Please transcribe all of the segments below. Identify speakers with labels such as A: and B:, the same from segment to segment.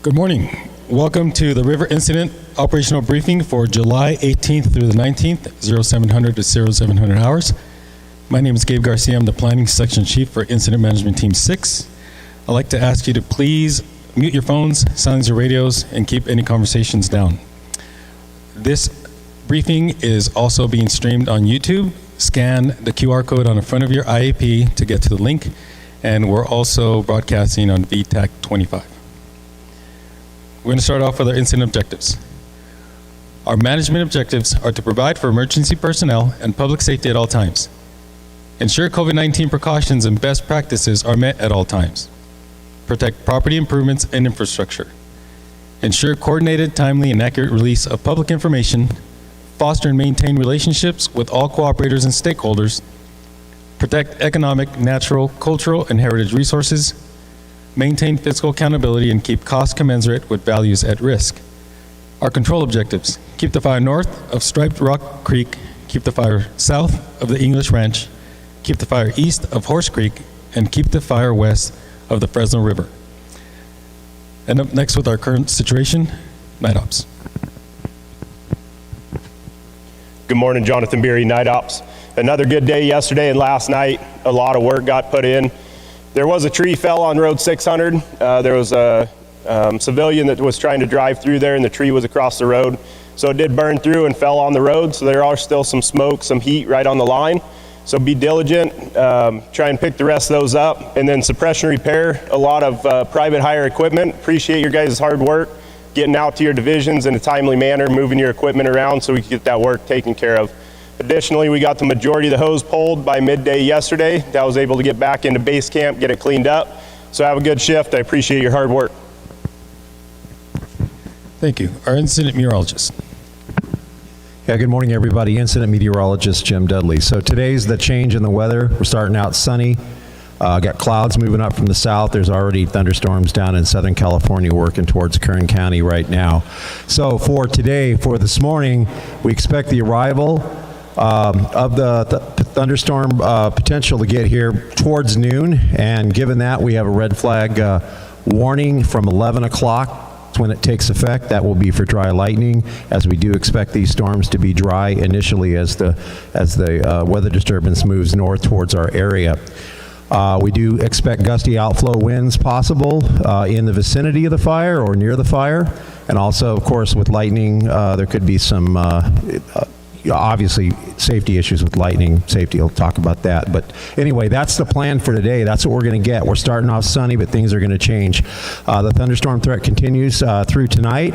A: Good morning. Welcome to the River Incident Operational Briefing for July 18th through the 19th, 0700 to 0700 hours. My name is Gabe Garcia. I'm the Planning Section Chief for Incident Management Team 6. I'd like to ask you to please mute your phones, silence your radios, and keep any conversations down. This briefing is also being streamed on YouTube. Scan the QR code on the front of your IAP to get to the link, and we're also broadcasting on VTAC 25. We're going to start off with our incident objectives. Our management objectives are to provide for emergency personnel and public safety at all times. Ensure COVID-19 precautions and best practices are met at all times. Protect property improvements and infrastructure. Ensure coordinated, timely, and accurate release of public information. Foster and maintain relationships with all cooperators and stakeholders. Protect economic, natural, cultural, and heritage resources. Maintain fiscal accountability and keep costs commensurate with values at risk. Our control objectives: keep the fire north of Striped Rock Creek, keep the fire south of the English Ranch, keep the fire east of Horse Creek, and keep the fire west of the Fresno River. And up next with our current situation, Night Ops.
B: Good morning, Jonathan Beery, Night Ops. Another good day yesterday and last night. A lot of work got put in. There was a tree fell on Road 600. There was a civilian that was trying to drive through there, and the tree was across the road. So it did burn through and fell on the road. So there are still some smoke, some heat right on the line. So be diligent, try and pick the rest of those up. And then suppression repair, a lot of private hire equipment. Appreciate your guys' hard work, getting out to your divisions in a timely manner, moving your equipment around so we can get that work taken care of. Additionally, we got the majority of the hose pulled by midday yesterday. That was able to get back into base camp, get it cleaned up. So have a good shift. I appreciate your hard work.
A: Thank you. Our incident meteorologist.
C: Yeah, good morning, everybody. Incident meteorologist Jim Dudley. So today's the change in the weather. We're starting out sunny. Got clouds moving up from the south. There's already thunderstorms down in Southern California working towards Kern County right now. So for today, for this morning, we expect the arrival of the thunderstorm potential to get here towards noon. And given that, we have a red flag warning from 11 o'clock. When it takes effect. That will be for dry lightning, as we do expect these storms to be dry initially as the weather disturbance moves north towards our area. We do expect gusty outflow winds possible in the vicinity of the fire or near the fire, and also, of course, with lightning, there could be some obviously safety issues with lightning. Safety, I'll talk about that. But anyway, that's the plan for today. That's what we're going to get. We're starting off sunny, but things are going to change. The thunderstorm threat continues through tonight,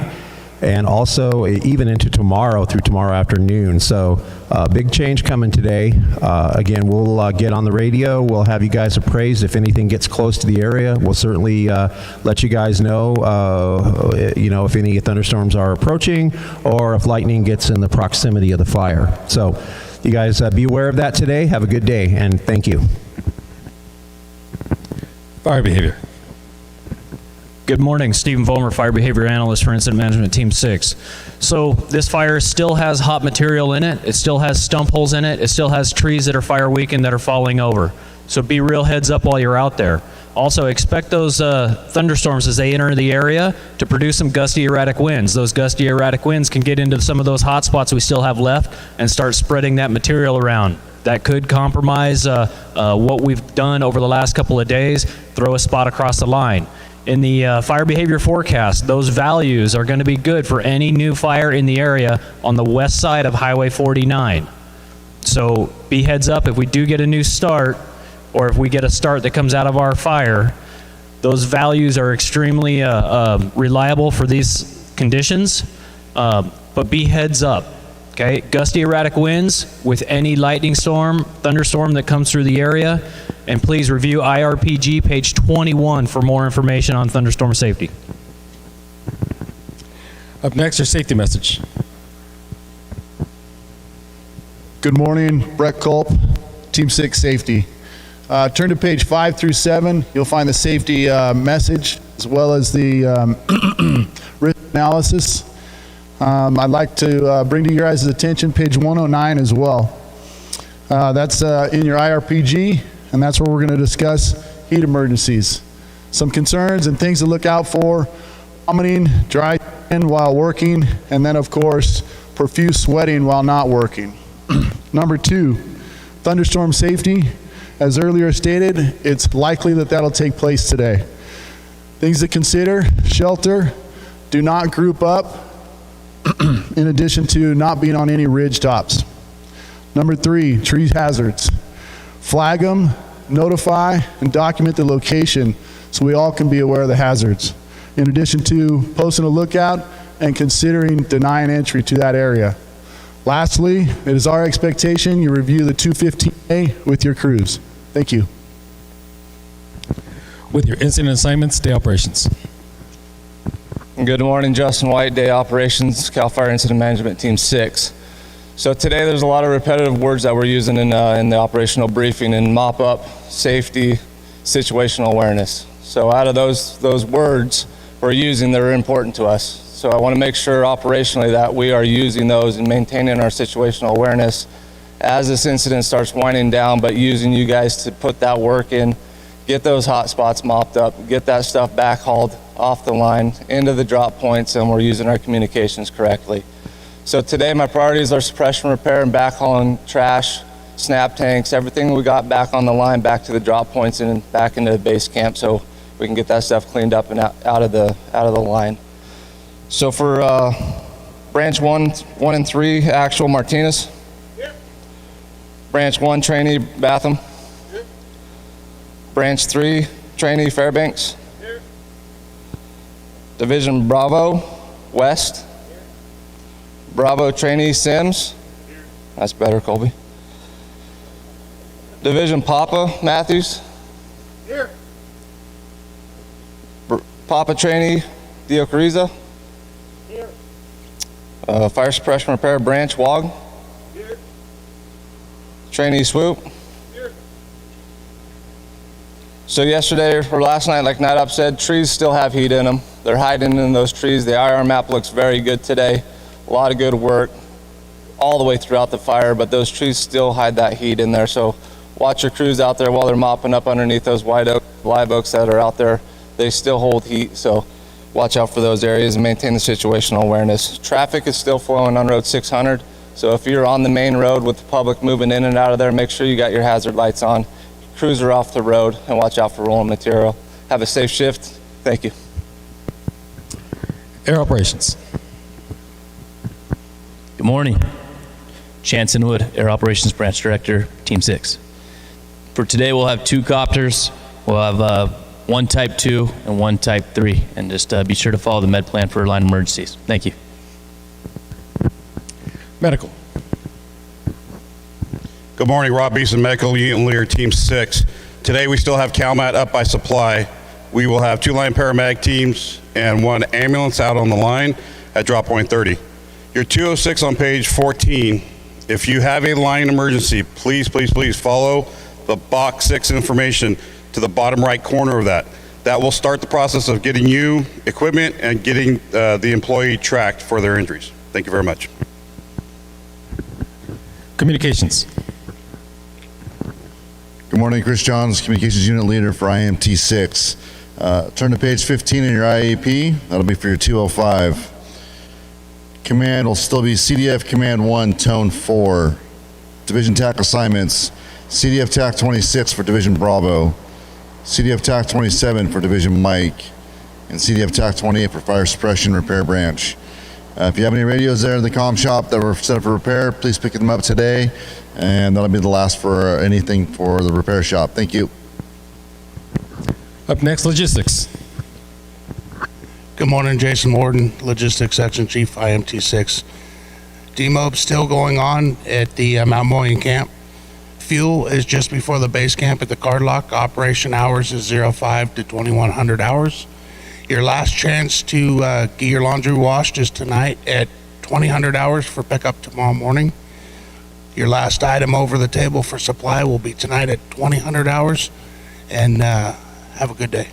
C: and also even into tomorrow, through tomorrow afternoon. So big change coming today. Again, we'll get on the radio. We'll have you guys appraised if anything gets close to the area. We'll certainly let you guys know, if any thunderstorms are approaching or if lightning gets in the proximity of the fire. So you guys be aware of that today. Have a good day, and thank you.
A: Fire behavior.
D: Good morning, Stephen Vollmer, Fire Behavior Analyst for Incident Management Team 6. So this fire still has hot material in it. It still has stump holes in it. It still has trees that are fire weakened that are falling over. So be real heads up while you're out there. Also expect those thunderstorms as they enter the area to produce some gusty erratic winds. Those gusty erratic winds can get into some of those hot spots we still have left and start spreading that material around. That could compromise what we've done over the last couple of days, throw a spot across the line. In the fire behavior forecast, those values are going to be good for any new fire in the area on the west side of Highway 49. So be heads up if we do get a new start, or if we get a start that comes out of our fire, those values are extremely reliable for these conditions, but be heads up. Okay, gusty erratic winds with any lightning storm, thunderstorm that comes through the area. And please review IRPG page 21 for more information on thunderstorm safety.
A: Up next, your safety message.
E: Good morning, Brett Culp, Team 6 Safety. Turn to page 5 through 7. You'll find the safety message as well as the risk analysis. I'd like to bring to your guys' attention page 109 as well. That's in your IRPG, and that's where we're going to discuss heat emergencies. Some concerns and things to look out for vomiting, dry skin while working, and then of course, profuse sweating while not working. Number 2, thunderstorm safety. As earlier stated, it's likely that that'll take place today. Things to consider: shelter, do not group up, in addition to not being on any ridge tops. Number 3, tree hazards. Flag them, notify, and document the location so we all can be aware of the hazards. In addition to posting a lookout and considering denying entry to that area. Lastly, it is our expectation you review the 215A with your crews. Thank you.
A: With your incident assignments, day operations.
F: Good morning, Justin White, Day Operations, CAL FIRE Incident Management Team 6. So today there's a lot of repetitive words that we're using in the operational briefing, and mop up, safety, situational awareness. So out of those words we're using that are important to us. So I want to make sure operationally that we are using those and maintaining our situational awareness as this incident starts winding down, but using you guys to put that work in, get those hot spots mopped up, get that stuff backhauled off the line into the drop points, and we're using our communications correctly. So today my priorities are suppression repair and backhauling trash, snap tanks, everything we got back on the line, back to the drop points and back into the base camp so we can get that stuff cleaned up and out of the line. So for branch 1 and 3, actual Martinez. Here. Branch 1, trainee Batham. Here. Branch 3, trainee Fairbanks. Here. Division Bravo, West. Here. Bravo trainee Sims. Here. That's better, Colby. Division Papa, Matthews. Here. Papa trainee Diocariza. Here. Fire suppression repair branch Wog. Here. Trainee Swoop. Here. So yesterday or last night, like Night Op said, trees still have heat in them. They're hiding in those trees. The IR map looks very good today. A lot of good work all the way throughout the fire, but those trees still hide that heat in there. So watch your crews out there while they're mopping up underneath those white oak, live oaks that are out there. They still hold heat, so watch out for those areas and maintain the situational awareness. Traffic is still flowing on Road 600, so if you're on the main road with the public moving in and out of there, make sure you got your hazard lights on. Crews are off the road, and watch out for rolling material. Have a safe shift. Thank you.
A: Air operations.
G: Good morning. Chanson Wood, Air Operations Branch Director, Team 6. For today, we'll have 2 copters. We'll have one Type 2 and one Type 3. And just be sure to follow the med plan for line emergencies. Thank you.
A: Medical.
H: Good morning, Rob Beeson, Medical Unit Leader, Team 6. Today, we still have CalMat up by supply. We will have 2 line paramedic teams and 1 ambulance out on the line at drop point 30. Your 206 on page 14, if you have a line emergency, please, please, please follow the box 6 information to the bottom right corner of that. That will start the process of getting you equipment and getting the employee tracked for their injuries. Thank you very much.
A: Communications.
I: Good morning, Chris Johns, Communications Unit Leader for IMT 6. Turn to page 15 in your IAP. That'll be for your 205. Command will still be CDF Command 1, Tone 4. Division TAC assignments, CDF TAC 26 for Division Bravo, CDF TAC 27 for Division Mike, and CDF TAC 28 for Fire Suppression Repair Branch. If you have any radios there in the comm shop that were set up for repair, please pick them up today, and that'll be the last for anything for the repair shop. Thank you.
A: Up next, logistics.
J: Good morning, Jason Morton, Logistics Section Chief, IMT 6. Demob still going on at the Mount Moyen camp. Fuel is just before the base camp at the card lock. Operation hours is 05 to 2100 hours. Your last chance to get your laundry washed is tonight at 2000 hours for pickup tomorrow morning. Your last item over the table for supply will be tonight at 2000 hours. And have a good day.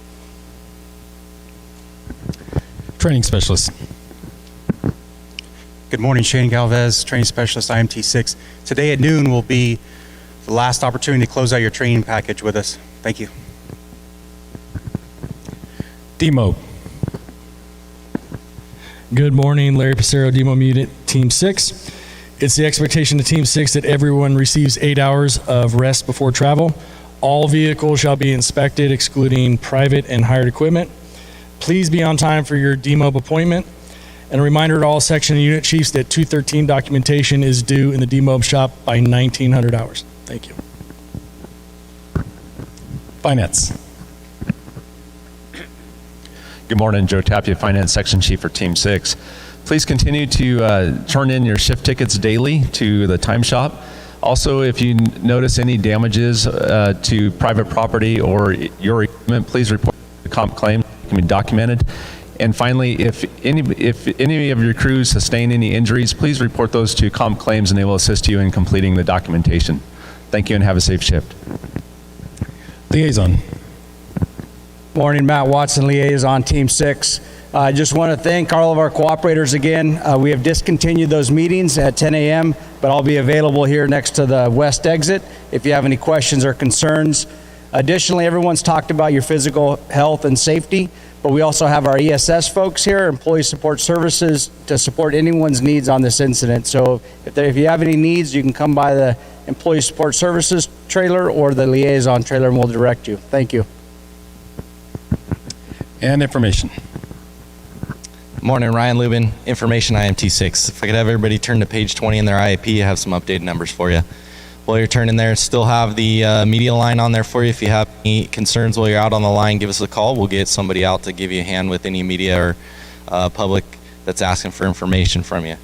A: Training specialist.
K: Good morning, Shane Galvez, Training Specialist, IMT 6. Today at noon will be the last opportunity to close out your training package with us. Thank you.
A: Demo.
L: Good morning, Larry Passero, Demo Unit, Team 6. It's the expectation of Team 6 that everyone receives 8 hours of rest before travel. All vehicles shall be inspected, excluding private and hired equipment. Please be on time for your DMOB appointment. And a reminder to all section and unit chiefs that 213 documentation is due in the DMOB shop by 1900 hours. Thank you.
A: Finance.
M: Good morning, Joe Tapia, Finance Section Chief for Team 6. Please continue to turn in your shift tickets daily to the time shop. Also, if you notice any damages to private property or your equipment, please report the comp claim. It can be documented. And finally, if any of your crews sustain any injuries, please report those to comp claims and they will assist you in completing the documentation. Thank you and have a safe shift.
A: Liaison.
N: Morning, Matt Watson, Liaison Team 6. I just want to thank all of our cooperators again. We have discontinued those meetings at 10 a.m., but I'll be available here next to the west exit if you have any questions or concerns. Additionally, everyone's talked about your physical health and safety, but we also have our ESS folks here, Employee Support Services, to support anyone's needs on this incident. So if you have any needs, you can come by the Employee Support Services trailer or the Liaison trailer and we'll direct you. Thank you.
A: And information.
O: Morning, Ryan Lubin, Information IMT6. If I could have everybody turn to page 20 in their IAP, I have some updated numbers for you. While you're turning there, still have the media line on there for you. If you have any concerns while you're out on the line, give us a call. We'll get somebody out to give you a hand with any media or public that's asking for information from you.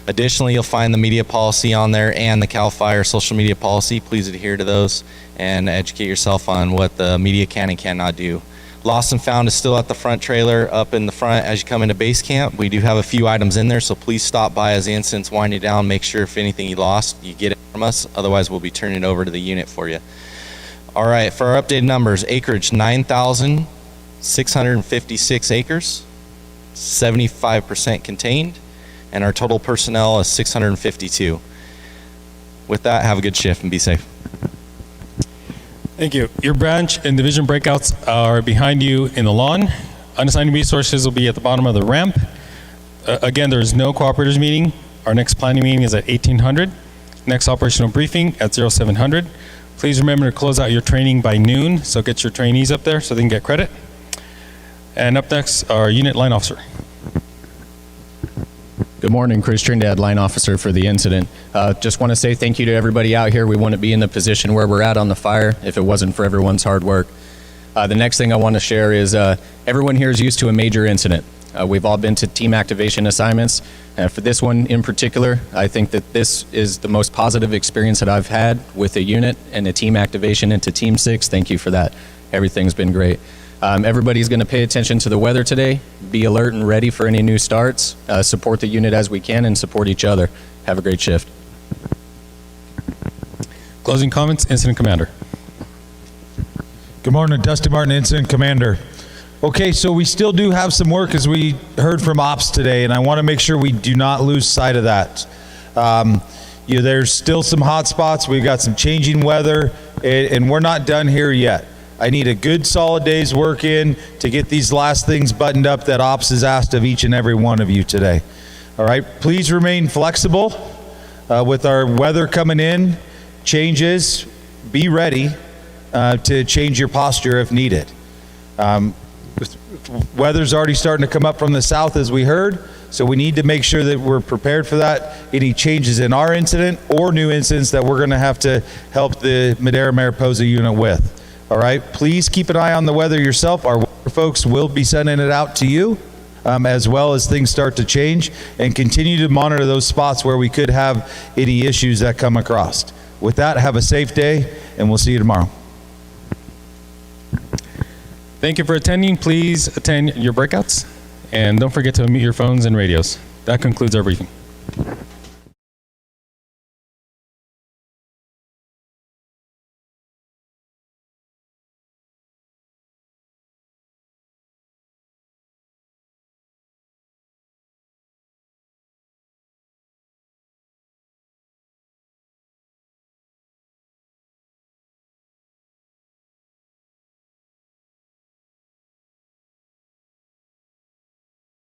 O: Additionally, you'll find the media policy on there and the CAL FIRE social media policy. Please adhere to those and educate yourself on what the media can and cannot do. Lost and Found is still at the front trailer up in the front as you come into base camp. We do have a few items in there, so please stop by as the incident's winding down. Make sure if anything you lost, you get it from us. Otherwise, we'll be turning it over to the unit for you. All right, for our updated numbers, acreage 9,656 acres, 75% contained, and our total personnel is 652. With that, have a good shift and be safe.
A: Thank you. Your branch and division breakouts are behind you in the lawn. Unassigned resources will be at the bottom of the ramp. Again, there's no cooperators meeting. Our next planning meeting is at 1800. Next operational briefing at 0700. Please remember to close out your training by noon, so get your trainees up there so they can get credit. And up next, our unit line officer.
P: Good morning, Chris Trindad, line officer for the incident. Just want to say thank you to everybody out here. We wouldn't be in the position where we're at on the fire if it wasn't for everyone's hard work. The next thing I want to share is everyone here is used to a major incident. We've all been to team activation assignments. For this one in particular, I think that this is the most positive experience that I've had with a unit and a team activation into Team 6. Thank you for that. Everything's been great. Everybody's going to pay attention to the weather today, be alert and ready for any new starts, support the unit as we can, and support each other. Have a great shift.
A: Closing comments, Incident Commander.
Q: Good morning, Dusty Martin, Incident Commander. Okay, so we still do have some work as we heard from Ops today, and I want to make sure we do not lose sight of that. There's still some hot spots. We've got some changing weather, and we're not done here yet. I need a good solid day's work in to get these last things buttoned up that Ops has asked of each and every one of you today. All right, please remain flexible with our weather coming in, changes, be ready to change your posture if needed. Weather's already starting to come up from the south as we heard, so we need to make sure that we're prepared for that. Any changes in our incident or new incidents that we're gonna have to help the Madera-Mariposa unit with. All right, please keep an eye on the weather yourself. Our weather folks will be sending it out to you as well as things start to change, and continue to monitor those spots where we could have any issues that come across. With that, have a safe day, and we'll see you tomorrow.
A: Thank you for attending. Please attend your breakouts, and don't forget to unmute your phones and radios. That concludes our briefing.